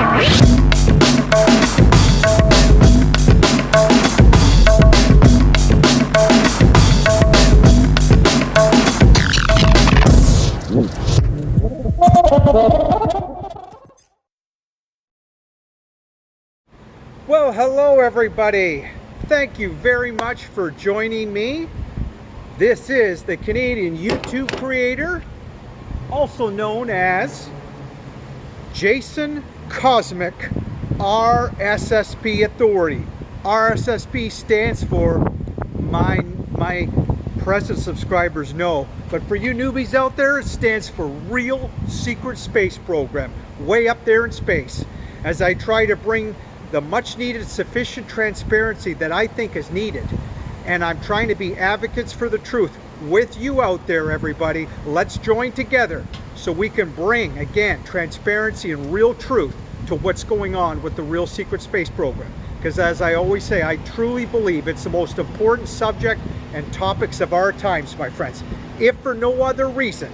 Well, hello everybody. Thank you very much for joining me. This is the Canadian YouTube creator, also known as Jason Cosmic RSSP Authority. RSSP stands for my present subscribers know, but for you newbies out there, it stands for Real Secret Space Program, way up there in space, as I try to bring the much needed sufficient transparency that I think is needed. And I'm trying to be advocates for the truth with you out there, everybody. Let's join together so we can bring, again, transparency and real truth to what's going on with the Real Secret Space Program. Because as I always say, I truly believe it's the most important subject and topics of our times, my friends. If for no other reason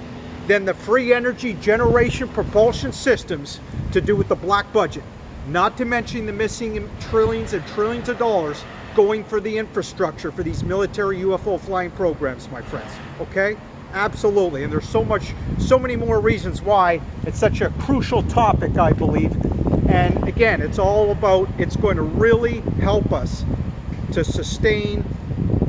than the free energy generation propulsion systems to do with the black budget. Not to mention the missing trillions and trillions of dollars going for the infrastructure for these military UFO flying programs, my friends. Okay? Absolutely. And there's so many more reasons why it's such a crucial topic, I believe. And again, it's all about, it's going to really help us to sustain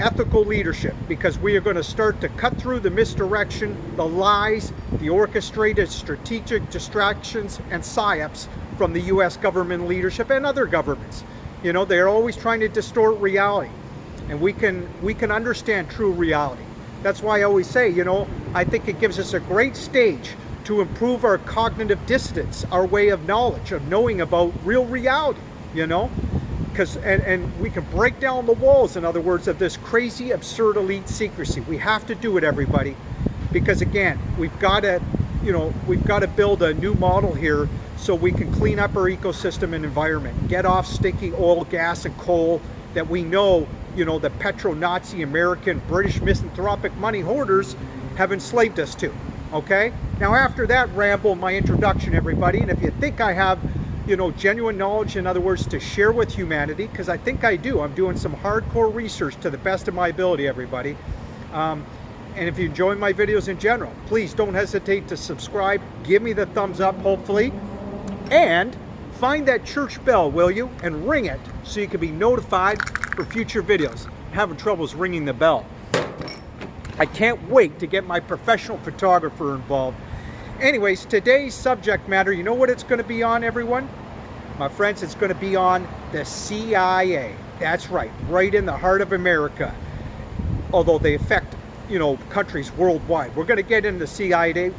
ethical leadership, because we are going to start to cut through the misdirection, the lies, the orchestrated strategic distractions and psyops from the US government leadership and other governments. You know, they're always trying to distort reality, and we can understand true reality. That's why I always say, you know, I think it gives us a great stage to improve our cognitive dissonance, our way of knowledge, of knowing about real reality, you know? And we can break down the walls, in other words, of this crazy, absurd elite secrecy. We have to do it, everybody, because again, we've got to build a new model here so we can clean up our ecosystem and environment, get off stinking oil, gas, and coal that we know, you know, the petro-Nazi, American, British misanthropic money hoarders have enslaved us to. Okay? Now, after that ramble, my introduction, everybody, and if you think I have, you know, genuine knowledge, in other words, to share with humanity, because I think I do. I'm doing some hardcore research to the best of my ability, everybody. And if you enjoy my videos in general, please don't hesitate to subscribe. Give me the thumbs up, hopefully. And find that church bell, will you? And ring it so you can be notified for future videos. I'm having troubles ringing the bell. I can't wait to get my professional photographer involved. Anyways, today's subject matter, you know what it's going to be on, everyone? My friends, it's going to be on the CIA. That's right, right in the heart of America. Although they affect, you know, countries worldwide. We're going to get into the CIA.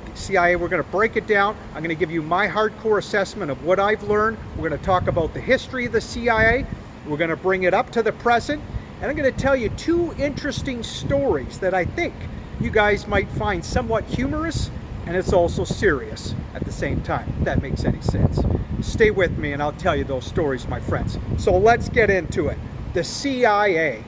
We're going to break it down. I'm going to give you my hardcore assessment of what I've learned. We're going to talk about the history of the CIA. We're going to bring it up to the present. And I'm going to tell you two interesting stories that I think you guys might find somewhat humorous, and it's also serious at the same time, if that makes any sense. Stay with me and I'll tell you those stories, my friends. So let's get into it. The CIA.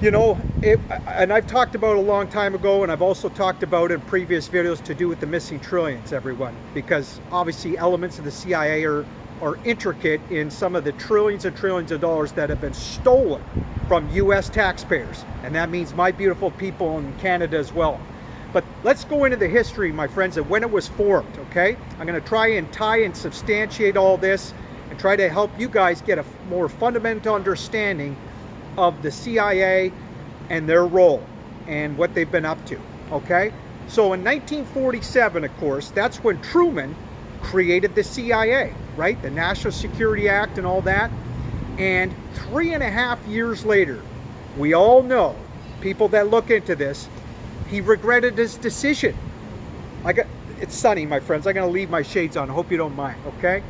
You know, and I've talked about it a long time ago, and I've also talked about it in previous videos to do with the missing trillions, everyone. Because obviously elements of the CIA are intricate in some of the trillions and trillions of dollars that have been stolen from US taxpayers. And that means my beautiful people in Canada as well. But let's go into the history, my friends, of when it was formed, okay? I'm going to try and tie and substantiate all this and try to help you guys get a more fundamental understanding of the CIA and their role and what they've been up to, okay? So in 1947, of course, that's when Truman created the CIA, right? The National Security Act and all that. And 3.5 years later, we all know, people that look into this, he regretted his decision. It's sunny, my friends. I'm going to leave my shades on. I hope you don't mind, okay?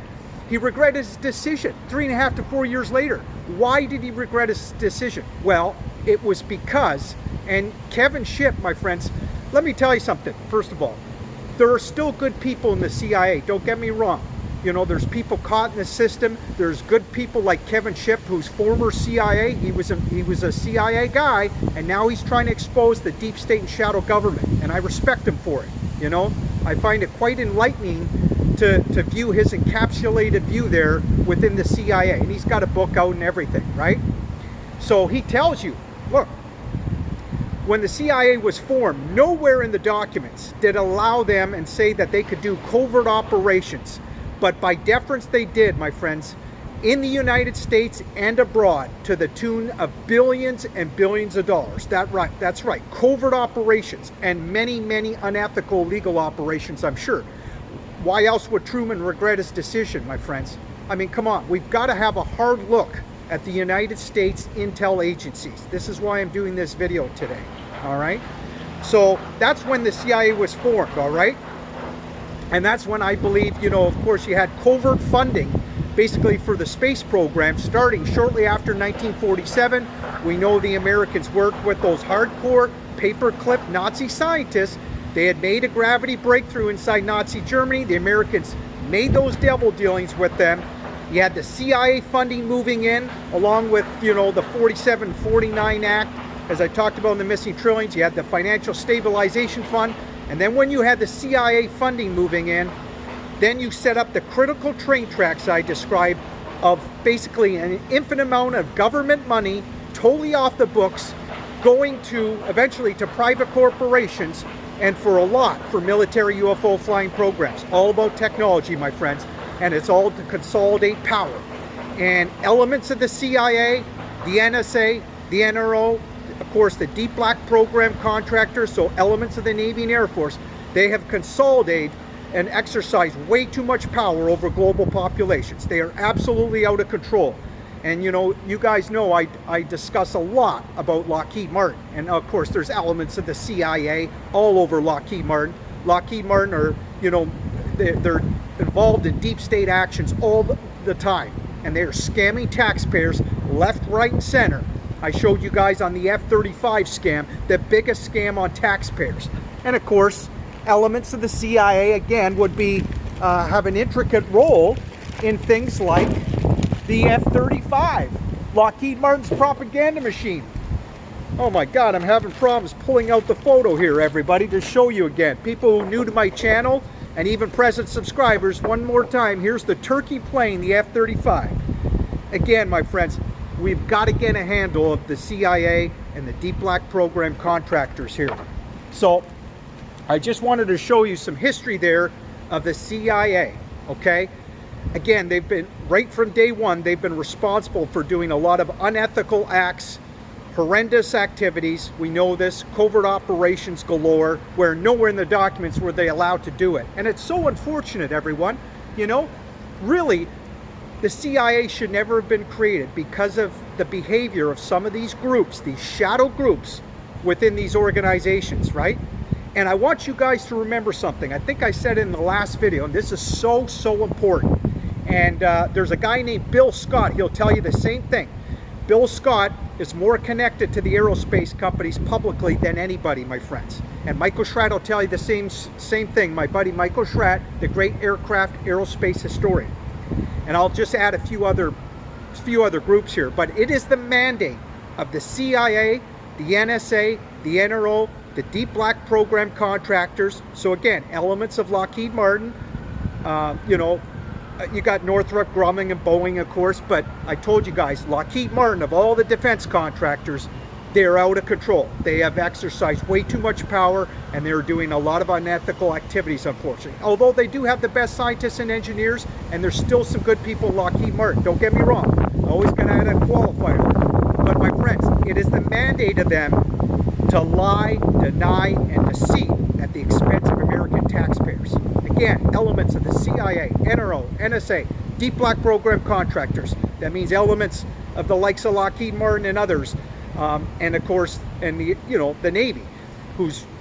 He regretted his decision 3.5 to 4 years later. Why did he regret his decision? Well, it was because, and Kevin Shipp, my friends, let me tell you something. First of all, there are still good people in the CIA. Don't get me wrong. You know, there's people caught in the system. There's good people like Kevin Shipp, who's former CIA. He was a CIA guy, and now he's trying to expose the deep state and shadow government. And I respect him for it. You know, I find it quite enlightening to view his encapsulated view there within the CIA. And he's got a book out and everything, right? So he tells you, look, when the CIA was formed, nowhere in the documents did allow them and say that they could do covert operations. But by deference they did, my friends, in the United States and abroad, to the tune of billions and billions of dollars. That's right, covert operations, and many, many unethical legal operations, I'm sure. Why else would Truman regret his decision, my friends? I mean, come on, we've got to have a hard look at the United States intel agencies. This is why I'm doing this video today, all right? So that's when the CIA was formed, all right? And that's when I believe, you know, of course, you had covert funding basically for the space program starting shortly after 1947. We know the Americans worked with those hardcore paperclip Nazi scientists. They had made a gravity breakthrough inside Nazi Germany. The Americans made those devil dealings with them. You had the CIA funding moving in, along with, you know, the 4749 Act, as I talked about in the Missing Trillions. You had the Financial Stabilization Fund. And then when you had the CIA funding moving in, then you set up the critical train tracks I described of basically an infinite amount of government money, totally off the books, going to eventually to private corporations, and for a lot for military UFO flying programs. All about technology, my friends, and it's all to consolidate power. And elements of the CIA, the NSA, the NRO, of course the Deep Black program contractors, so elements of the Navy and Air Force, they have consolidated and exercise way too much power over global populations. They are absolutely out of control. And you know, you guys know I discuss a lot about Lockheed Martin. And of course, there's elements of the CIA all over Lockheed Martin. Lockheed Martin are, you know, they're involved in deep state actions all the time. And they are scamming taxpayers left, right, and center. I showed you guys on the F-35 scam, the biggest scam on taxpayers. And of course, elements of the CIA, again, would be have an intricate role in things like the F-35, Lockheed Martin's propaganda machine. Oh my God, I'm having problems pulling out the photo here, everybody, to show you again. People who are new to my channel, and even present subscribers, one more time, here's the Turkey plane, the F-35. Again, my friends, we've got to get a handle of the CIA and the Deep Black program contractors here. So, I just wanted to show you some history there of the CIA, okay? Again, they've been, right from day one, they've been responsible for doing a lot of unethical acts, horrendous activities. We know this, covert operations galore, where nowhere in the documents were they allowed to do it. And it's so unfortunate, everyone. You know, really, the CIA should never have been created because of the behavior of some of these groups, these shadow groups within these organizations, right? And I want you guys to remember something. I think I said in the last video, and this is so, so important. And there's a guy named Bill Scott. He'll tell you the same thing. Bill Scott is more connected to the aerospace companies publicly than anybody, my friends. And Michael Schratt will tell you the same thing. My buddy Michael Schratt, the great aircraft aerospace historian. And I'll just add a few other groups here. But it is the mandate of the CIA, the NSA, the NRO, the Deep Black program contractors. So again, elements of Lockheed Martin, you know, you got Northrop Grumman and Boeing, of course, but I told you guys, Lockheed Martin, of all the defense contractors, they're out of control. They have exercised way too much power, and they're doing a lot of unethical activities, unfortunately. Although they do have the best scientists and engineers, and there's still some good people at Lockheed Martin. Don't get me wrong. Always going to add a qualifier. But my friends, it is the mandate of them to lie, deny, and deceive at the expense of American taxpayers. Again, elements of the CIA, NRO, NSA, Deep Black program contractors. That means elements of the likes of Lockheed Martin and others. And of course, the Navy,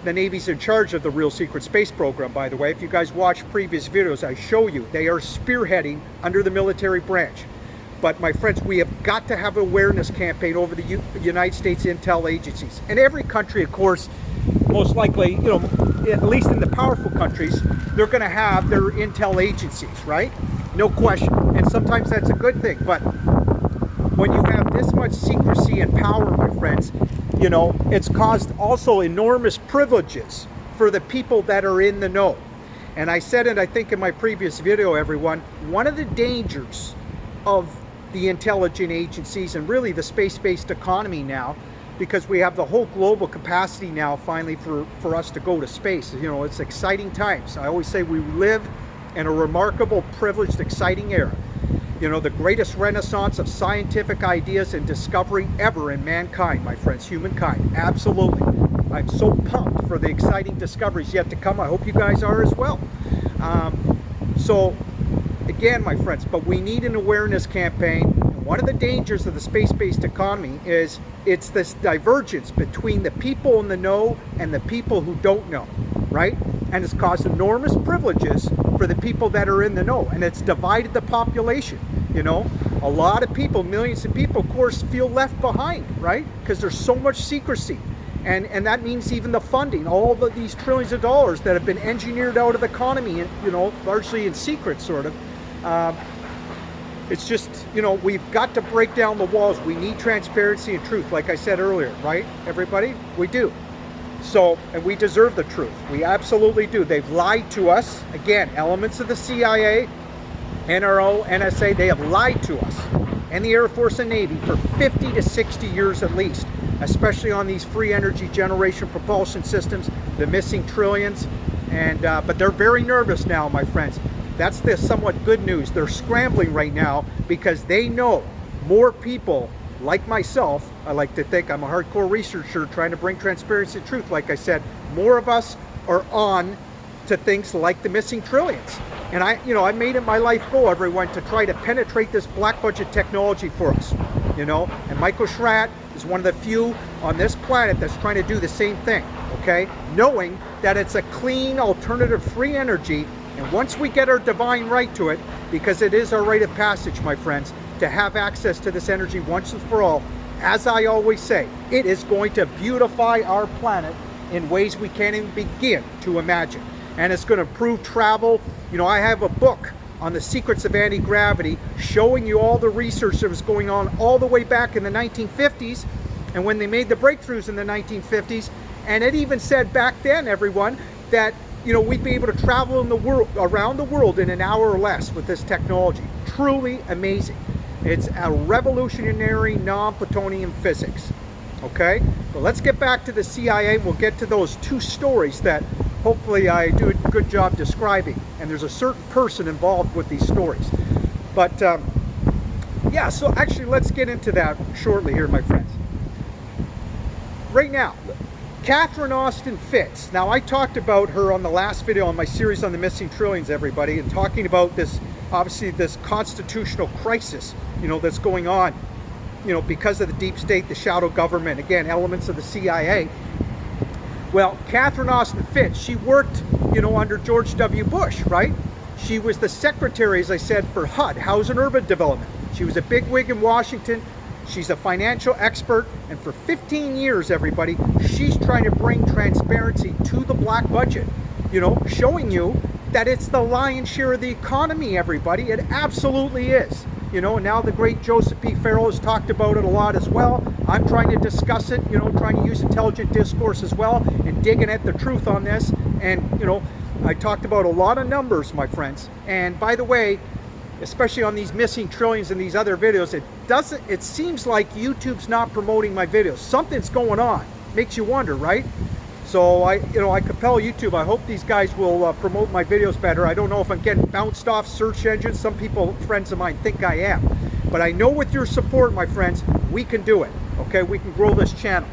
the Navy's in charge of the real secret space program, by the way. If you guys watch previous videos, I show you they are spearheading under the military branch. But my friends, we have got to have an awareness campaign over the United States intel agencies. And every country, of course, most likely, you know, at least in the powerful countries, they're going to have their intel agencies, right? No question. And sometimes that's a good thing. But when you have this much secrecy and power, my friends, you know, it's caused also enormous privileges for the people that are in the know. And I said it, I think, in my previous video, everyone, one of the dangers of the intelligence agencies and really the space-based economy now, because we have the whole global capacity now finally for us to go to space. You know, it's exciting times. I always say we live in a remarkable, privileged, exciting era. You know, the greatest renaissance of scientific ideas and discovery ever in mankind, my friends, humankind. Absolutely. I'm so pumped for the exciting discoveries yet to come. I hope you guys are as well. So, again, my friends, but we need an awareness campaign. One of the dangers of the space-based economy is it's this divergence between the people in the know and the people who don't know, right? And it's caused enormous privileges for the people that are in the know, and it's divided the population. You know, a lot of people, millions of people, of course, feel left behind, right? Because there's so much secrecy. And that means even the funding, all of these trillions of dollars that have been engineered out of the economy, you know, largely in secret, sort of. It's just, you know, we've got to break down the walls. We need transparency and truth, like I said earlier, right, everybody? We do. So, and we deserve the truth. We absolutely do. They've lied to us. Again, elements of the CIA, NRO, NSA, they have lied to us and the Air Force and Navy for 50 to 60 years at least, especially on these free energy generation propulsion systems, the missing trillions. And but they're very nervous now, my friends. That's the somewhat good news. They're scrambling right now because they know more people like myself. I like to think I'm a hardcore researcher trying to bring transparency and truth. Like I said, more of us are on to things like the missing trillions. And I made it my life goal, everyone, to try to penetrate this black budget technology for us, you know. And Michael Schratt is one of the few on this planet that's trying to do the same thing, okay? Knowing that it's a clean, alternative, free energy. And once we get our divine right to it, because it is our rite of passage, my friends, to have access to this energy once and for all, as I always say, it is going to beautify our planet in ways we can't even begin to imagine. And it's going to improve travel. You know, I have a book on the secrets of anti-gravity showing you all the research that was going on all the way back in the 1950s and when they made the breakthroughs in the 1950s. And it even said back then, everyone, that, you know, we'd be able to travel in the world, around the world in an hour or less with this technology. Truly amazing. It's a revolutionary non-Platonian physics. Okay? But let's get back to the CIA. We'll get to those two stories that hopefully I do a good job describing. And there's a certain person involved with these stories. But yeah, so actually let's get into that shortly here, my friends. Right now, Catherine Austin Fitts. Now, I talked about her on the last video on my series on the missing trillions, everybody, and talking about this, obviously, this constitutional crisis, you know, that's going on, you know, because of the deep state, the shadow government, again, elements of the CIA. Well, Catherine Austin Fitts, she worked, you know, under George W. Bush, right? She was the secretary, as I said, for HUD, Housing and Urban Development. She was a bigwig in Washington. She's a financial expert, and for 15 years, everybody, she's trying to bring transparency to the black budget, you know, showing you that it's the lion's share of the economy, everybody. It absolutely is. You know, now the great Joseph P. Farrell has talked about it a lot as well. I'm trying to discuss it, you know, trying to use intelligent discourse as well and digging at the truth on this. And, you know, I talked about a lot of numbers, my friends. And by the way, especially on these missing trillions and these other videos, it seems like YouTube's not promoting my videos. Something's going on. Makes you wonder, right? So I compel YouTube. I hope these guys will promote my videos better. I don't know if I'm getting bounced off search engines. Some people, friends of mine, think I am. But I know with your support, my friends, we can do it. Okay, we can grow this channel.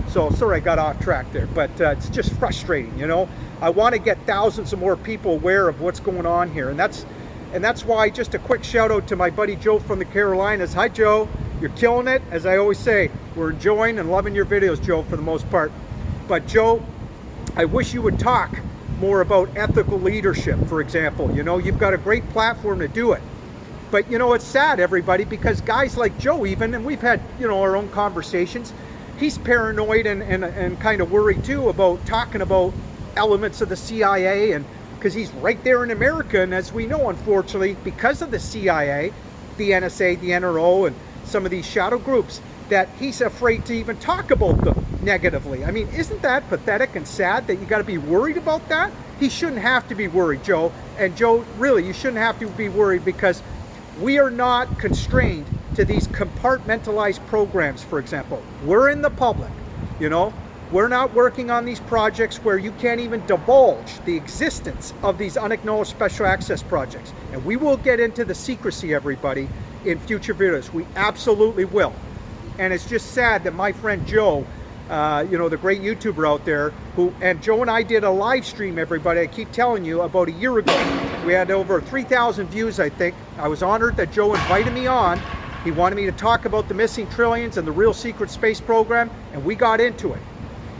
So sorry I got off track there, but it's just frustrating, you know. I want to get thousands of more people aware of what's going on here, and that's why, just a quick shout out to my buddy Joe from the Carolinas. Hi Joe, you're killing it. As I always say, we're enjoying and loving your videos, Joe, for the most part. But Joe, I wish you would talk more about ethical leadership, for example. You know, you've got a great platform to do it. But, you know, it's sad, everybody, because guys like Joe even, and we've had, you know, our own conversations, he's paranoid and kind of worried too about talking about elements of the CIA, and because he's right there in America. And as we know, unfortunately, because of the CIA, the NSA, the NRO, and some of these shadow groups, that he's afraid to even talk about them negatively. I mean, isn't that pathetic and sad that you got to be worried about that? he shouldn't have to be worried, Joe. And Joe, really, you shouldn't have to be worried, because we are not constrained to these compartmentalized programs, for example. We're in the public, you know. We're not working on these projects where you can't even divulge the existence of these unacknowledged special access projects. And we will get into the secrecy, everybody, in future videos. We absolutely will. And it's just sad that my friend Joe, you know, the great YouTuber out there, and Joe and I did a live stream, everybody, I keep telling you, about a year ago. We had over 3,000 views, I think. I was honored that Joe invited me on. He wanted me to talk about the missing trillions and the real secret space program, and we got into it.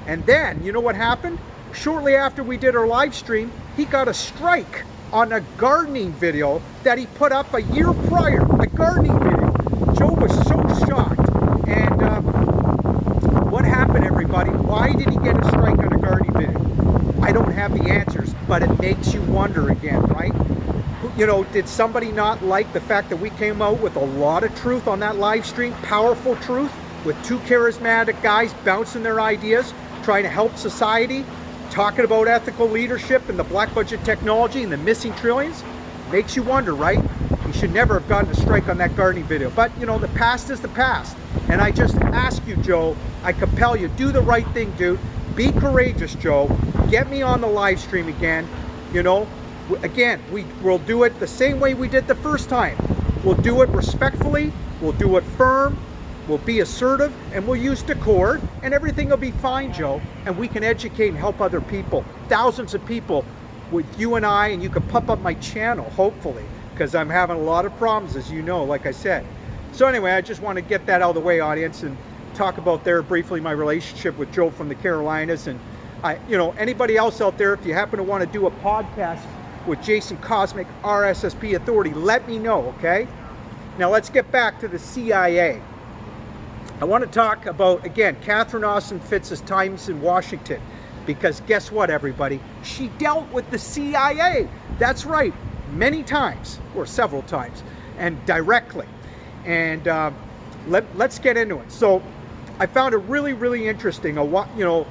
And then, you know what happened? Shortly after we did our live stream, he got a strike on a gardening video that he put up a year prior, a gardening video. Joe was so shocked. And what happened, everybody? Why did he get a strike on a gardening video? I don't have the answers, but it makes you wonder again, right? You know, did somebody not like the fact that we came out with a lot of truth on that live stream, powerful truth, with two charismatic guys bouncing their ideas, trying to help society, talking about ethical leadership and the black budget technology and the missing trillions? Makes you wonder, right? He should never have gotten a strike on that gardening video. But, you know, the past is the past. And I just ask you, Joe, I compel you, do the right thing, dude. Be courageous, Joe. Get me on the live stream again. You know, again, we'll do it the same way we did the first time. We'll do it respectfully. We'll do it firm. We'll be assertive, and we'll use decor, and everything will be fine, Joe. And we can educate and help other people, thousands of people with you and I, and you can pump up my channel, hopefully, because I'm having a lot of problems, as you know, like I said. So anyway, I just want to get that out of the way, audience, and talk about there briefly my relationship with Joe from the Carolinas. And you know, anybody else out there, if you happen to want to do a podcast with Jason Kosmic, RSSP Authority, let me know, okay? Now let's get back to the CIA. I want to talk about, again, Catherine Austin Fitz's times in Washington, because guess what, everybody? She dealt with the CIA. That's right, many times, or several times, and directly. And let's get into it. So I found it really, really interesting. You know,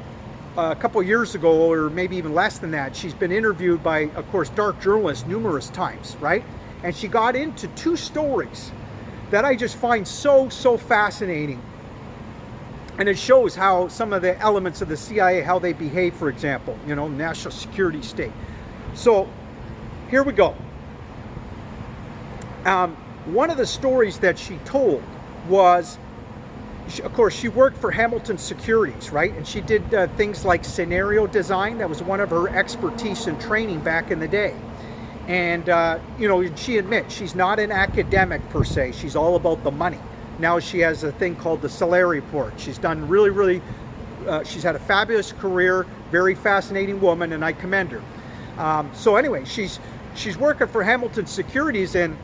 a couple years ago, or maybe even less than that, she's been interviewed by, of course, dark journalists numerous times, right? And she got into two stories that I just find so fascinating. And it shows how some of the elements of the CIA, how they behave, for example, you know, national security state. So here we go. One of the stories that she told was, of course, she worked for Hamilton Securities, right? And she did things like scenario design. That was one of her expertise and training back in the day. And, you know, she admits she's not an academic per se. She's all about the money. Now she has a thing called the Solari Report. She's done really, she's had a fabulous career, very fascinating woman, and I commend her. So anyway, she's working for Hamilton Securities, and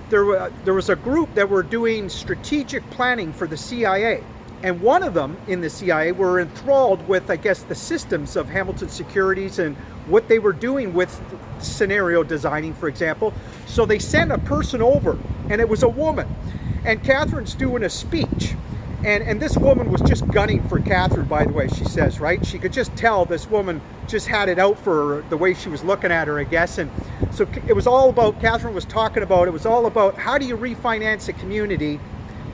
there was a group that were doing strategic planning for the CIA. And one of them in the CIA were enthralled with, I guess, the systems of Hamilton Securities and what they were doing with scenario designing, for example. So they sent a person over, and it was a woman. And Catherine's doing a speech. And this woman was just gunning for Catherine, by the way, she says, right? She could just tell this woman just had it out for her, the way she was looking at her, I guess. And so it was all about, Catherine was talking about, it was all about how do you refinance a community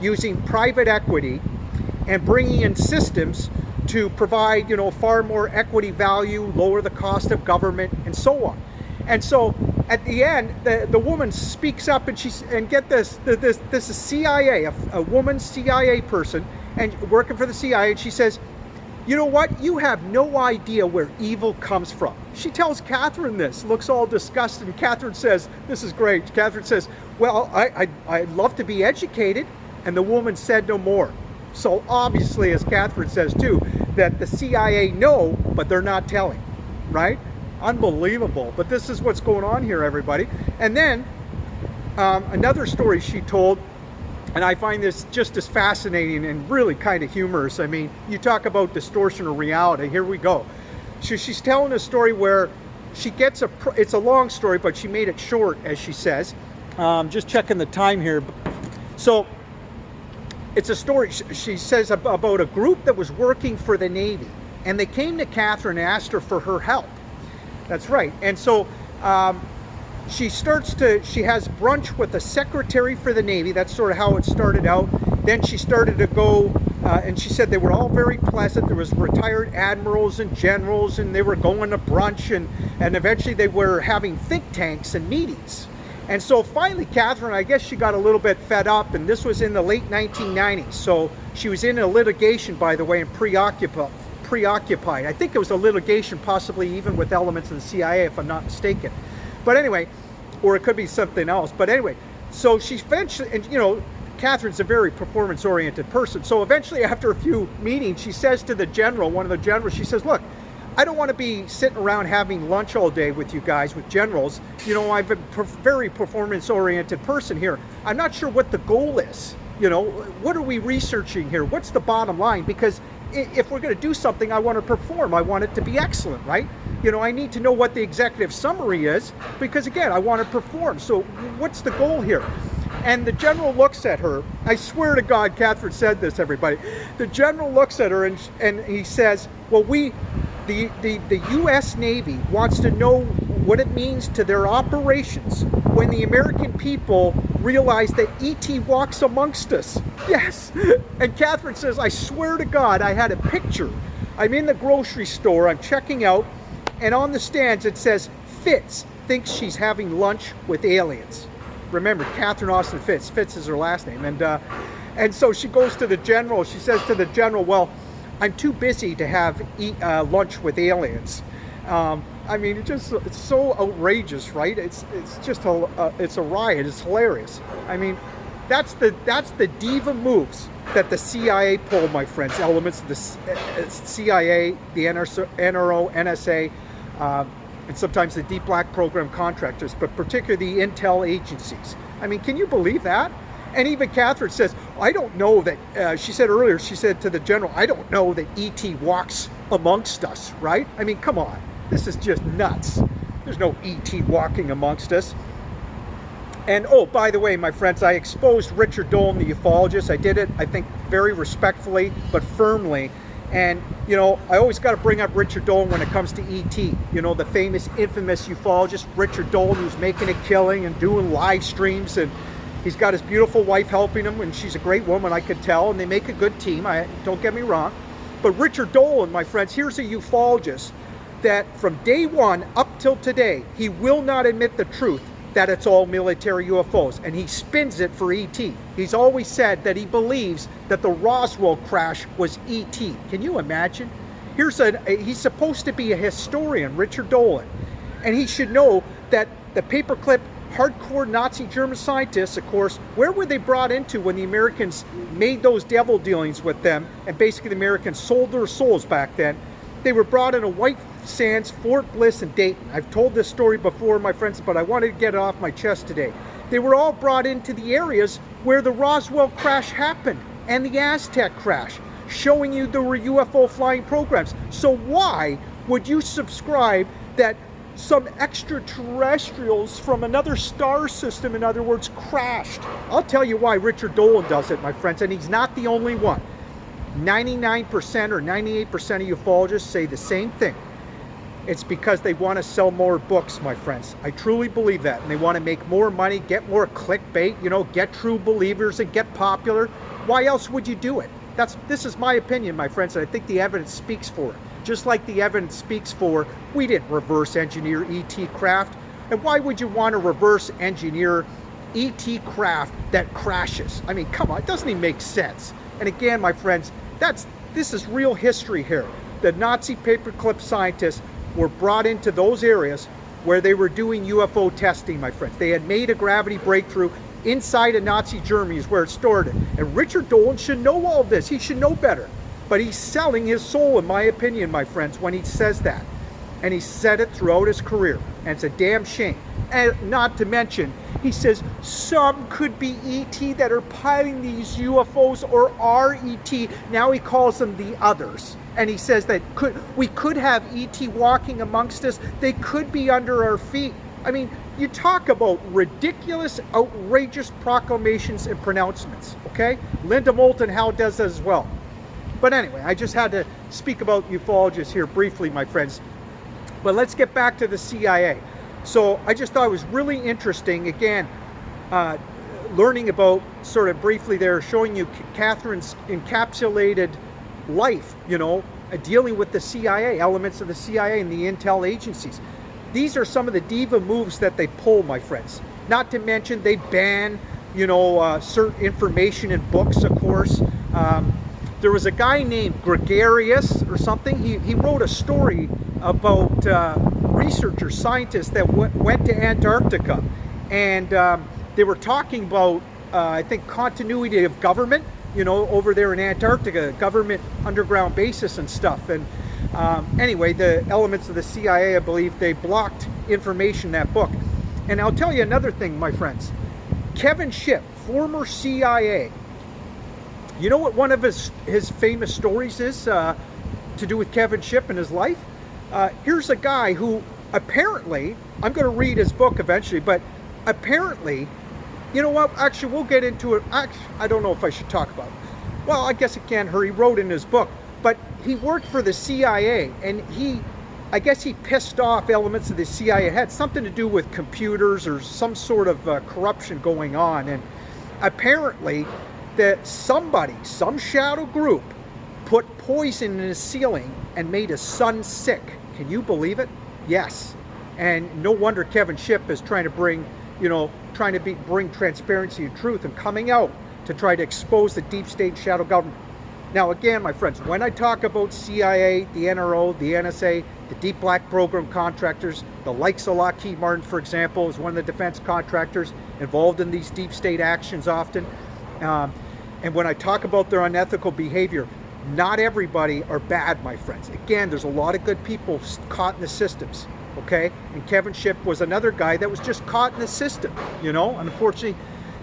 using private equity and bringing in systems to provide, you know, far more equity value, lower the cost of government, and so on. And so at the end, the woman speaks up, and get this, this is CIA, a woman CIA person, and working for the CIA, and she says, you know what, you have no idea where evil comes from. She tells Catherine this, looks all disgusted, and Catherine says, this is great, Catherine says, well, I'd love to be educated, and the woman said no more. So obviously, as Catherine says too, that the CIA know, but they're not telling, right? Unbelievable. But this is what's going on here, everybody. And then another story she told, and I find this just as fascinating and really kind of humorous. I mean, you talk about distortion of reality. Here we go. She's telling a story where she gets it's a long story, but she made it short, as she says. Just checking the time here. So it's a story, she says, about a group that was working for the Navy. And they came to Catherine and asked her for her help. That's right. And so she has brunch with the secretary for the Navy. That's sort of how it started out. Then she started to go, and she said they were all very pleasant. There was retired admirals and generals, and they were going to brunch, and eventually they were having think tanks and meetings. And so finally, Catherine, I guess she got a little bit fed up, and this was in the late 1990s. So she was in a litigation, by the way, and preoccupied. I think it was a litigation, possibly even with elements of the CIA, if I'm not mistaken. But anyway, or it could be something else. But anyway, so she eventually, and you know, Catherine's a very performance-oriented person. So eventually, after a few meetings, she says to the general, one of the generals, she says, look, I don't want to be sitting around having lunch all day with you guys, with generals. You know, I'm a very performance-oriented person here. I'm not sure what the goal is. You know, what are we researching here? What's the bottom line? Because if we're going to do something, I want to perform. I want it to be excellent, right? You know, I need to know what the executive summary is because, again, I want to perform. So what's the goal here? And the general looks at her. I swear to God, Catherine said this, everybody. The general looks at her and he says, well, the U.S. Navy wants to know what it means to their operations when the American people realize that E.T. walks amongst us. Yes. And Catherine says, I swear to God, I had a picture. I'm in the grocery store, I'm checking out, and on the stands it says, Fitz thinks she's having lunch with aliens. Remember, Catherine Austin Fitz. Fitz is her last name. And so she goes to the general. She says to the general, well, I'm too busy to have lunch with aliens. I mean, it's so outrageous, right? It's just it's a riot. It's hilarious. I mean, that's the diva moves that the CIA pulled, my friends. Elements of the CIA, the NRO, NSA, and sometimes the Deep Black program contractors, but particularly the intel agencies. I mean, can you believe that? And even Catherine says, I don't know that, she said earlier, she said to the general, I don't know that E.T. walks amongst us, right? I mean, come on. This is just nuts. There's no E.T. walking amongst us. And, oh, by the way, my friends, I exposed Richard Dolan, the ufologist. I did it, I think, very respectfully, but firmly. And, you know, I always got to bring up Richard Dolan when it comes to E.T. You know, the famous, infamous ufologist, Richard Dolan, who's making a killing and doing live streams, and he's got his beautiful wife helping him, and she's a great woman, I could tell, and they make a good team. Don't get me wrong. But Richard Dolan, my friends, here's a ufologist that from day one up till today, he will not admit the truth that it's all military UFOs, and he spins it for ET. He's always said that he believes that the Roswell crash was ET. Can you imagine? He's supposed to be a historian, Richard Dolan, and he should know that the paperclip hardcore Nazi German scientists, of course, where were they brought into when the Americans made those devil dealings with them, and basically the Americans sold their souls back then? They were brought into White Sands, Fort Bliss, and Dayton. I've told this story before, my friends, but I wanted to get it off my chest today. They were all brought into the areas where the Roswell crash happened and the Aztec crash, showing you there were UFO flying programs. So why would you subscribe that some extraterrestrials from another star system, in other words, crashed? I'll tell you why Richard Dolan does it, my friends, and he's not the only one. 99% or 98% of ufologists say the same thing. It's because they want to sell more books, my friends. I truly believe that. And they want to make more money, get more clickbait, you know, get true believers and get popular. Why else would you do it? This is my opinion, my friends, and I think the evidence speaks for it. Just like the evidence speaks for, we didn't reverse engineer ET craft. And why would you want to reverse engineer ET craft that crashes? I mean, come on, it doesn't even make sense. And again, my friends, this is real history here. The Nazi paperclip scientists were brought into those areas where they were doing UFO testing, my friends. They had made a gravity breakthrough inside of Nazi Germany is where it started. And Richard Dolan should know all this. He should know better. But he's selling his soul, in my opinion, my friends, when he says that. And he said it throughout his career. And it's a damn shame. And not to mention, he says some could be ET that are piloting these UFOs or are ET. Now he calls them the others. And he says that we could have ET walking amongst us. They could be under our feet. I mean, you talk about ridiculous, outrageous proclamations and pronouncements, okay? Linda Moulton Howe does that as well. But anyway, I just had to speak about ufologists here briefly, my friends. But let's get back to the CIA. So I just thought it was really interesting, again, learning about, sort of briefly there, showing you Catherine's encapsulated life, you know, dealing with the CIA, elements of the CIA and the intel agencies. These are some of the diva moves that they pull, my friends. Not to mention they ban, you know, certain information in books, of course. There was a guy named Gregarious or something. He wrote a story about researchers, scientists that went to Antarctica, and they were talking about, I think, continuity of government, you know, over there in Antarctica, government underground bases and stuff. And anyway, the elements of the CIA, I believe, they blocked information in that book. And I'll tell you another thing, my friends. Kevin Shipp, former CIA, you know what one of his famous stories is to do with Kevin Shipp and his life? Here's a guy who apparently, I'm going to read his book eventually, but apparently, you know what, actually we'll get into it. Actually, I don't know if I should talk about it. Well, I guess it can't hurt. He wrote in his book, but he worked for the CIA, and I guess he pissed off elements of the CIA. It had something to do with computers or some sort of corruption going on. And apparently that somebody, some shadow group, put poison in his ceiling and made his son sick. Can you believe it? Yes. And no wonder Kevin Shipp is trying to bring, you know, bring transparency and truth and coming out to try to expose the deep state shadow government. Now, again, my friends, when I talk about CIA, the NRO, the NSA, the deep black program contractors, the likes of Lockheed Martin, for example, is one of the defense contractors involved in these deep state actions often. And when I talk about their unethical behavior, not everybody are bad, my friends. Again, there's a lot of good people caught in the systems, okay? And Kevin Shipp was another guy that was just caught in the system, you know, unfortunately.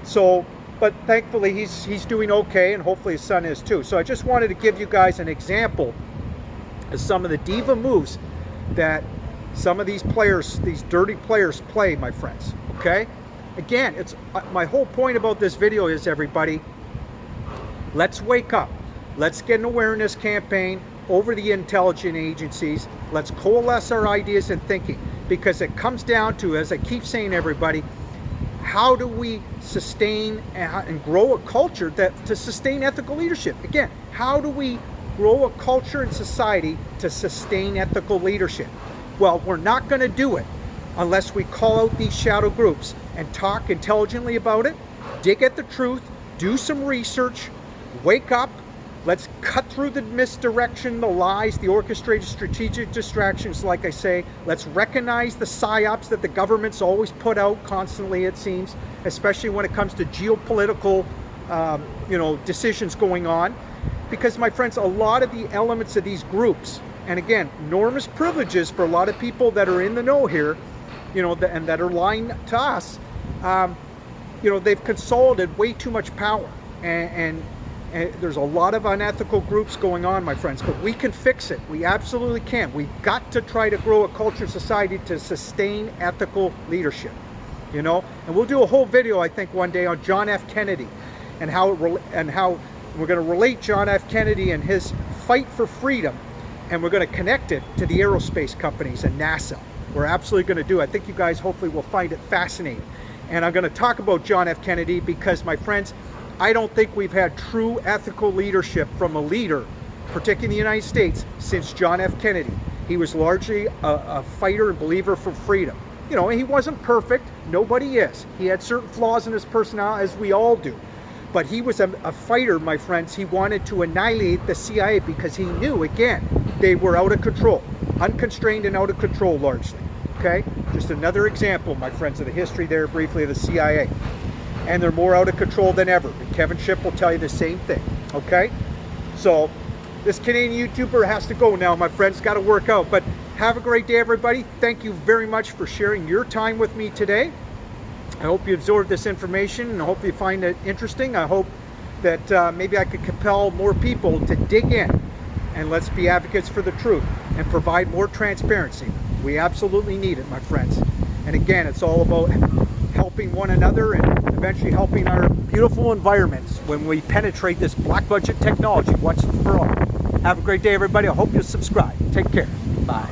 So, but thankfully he's doing okay, and hopefully his son is too. So I just wanted to give you guys an example of some of the diva moves that some of these players, these dirty players, play, my friends, okay? Again, it's my whole point about this video is, everybody, let's wake up. Let's get an awareness campaign over the intelligence agencies. Let's coalesce our ideas and thinking, because it comes down to, as I keep saying, everybody, how do we sustain and grow a culture to sustain ethical leadership? Again, how do we grow a culture in society to sustain ethical leadership? Well, we're not going to do it unless we call out these shadow groups and talk intelligently about it, dig at the truth, do some research, wake up. Let's cut through the misdirection, the lies, the orchestrated strategic distractions, like I say. Let's recognize the psyops that the government's always put out constantly, it seems, especially when it comes to geopolitical you know, decisions going on. Because, my friends, a lot of the elements of these groups, and again, enormous privileges for a lot of people that are in the know here, you know, and that are lying to us, you know, they've consolidated way too much power. And there's a lot of unethical groups going on, my friends, but we can fix it. We absolutely can. We've got to try to grow a culture in society to sustain ethical leadership, you know? And we'll do a whole video, I think, one day on John F. Kennedy and how we're going to relate John F. Kennedy and his fight for freedom, and we're going to connect it to the aerospace companies and NASA. We're absolutely going to do it. I think you guys hopefully will find it fascinating. And I'm going to talk about John F. Kennedy because, my friends, I don't think we've had true ethical leadership from a leader, particularly in the United States, since John F. Kennedy. He was largely a fighter and believer for freedom. You know, he wasn't perfect. Nobody is. He had certain flaws in his personality, as we all do. But he was a fighter, my friends. He wanted to annihilate the CIA because he knew, again, they were out of control. Unconstrained and out of control, largely. Okay? Just another example, my friends, of the history there, briefly, of the CIA. And they're more out of control than ever. And Kevin Shipp will tell you the same thing. Okay? So, this Canadian YouTuber has to go now, my friends. Got to work out. But have a great day, everybody. Thank you very much for sharing your time with me today. I hope you absorbed this information, and I hope you find it interesting. I hope that maybe I could compel more people to dig in, and let's be advocates for the truth and provide more transparency. We absolutely need it, my friends. And again, it's all about helping one another and eventually helping our beautiful environments when we penetrate this black budget technology once and for all. Have a great day, everybody. I hope you subscribe. Take care. Bye.